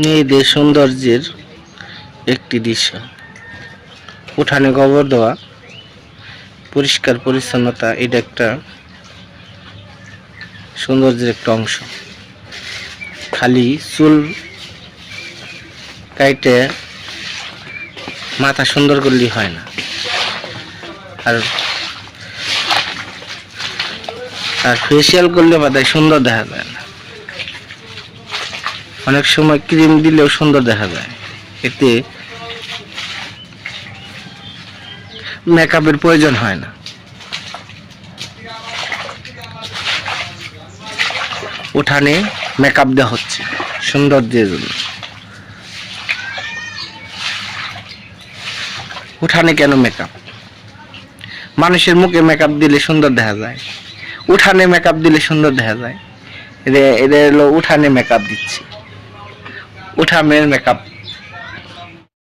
মেয়েদের সৌন্দর্যের একটি দৃশ্য। উঠানে গোবর দেওয়া, পরিষ্কার পরিচ্ছন্নতা, এটা একটা সৌন্দর্যের একটা অংশ। খালি চুল কাইটে মাথা সুন্দর করলেই হয় না, আর ফেসিয়াল করলে মাথায় সুন্দর দেখা যায় না। অনেক সময় ক্রিম দিলেও সুন্দর দেখা যায়, এতে মেকআপের প্রয়োজন হয় না। উঠানে মেকআপ দেওয়া হচ্ছে সৌন্দর্যের জন্য। উঠানে কেন মেকআপ? মানুষের মুখে মেকআপ দিলে সুন্দর দেখা যায়, উঠানে মেকআপ দিলে সুন্দর দেখা যায়। এটা হলো উঠানে মেকআপ দিচ্ছে, উঠানের মেকআপ।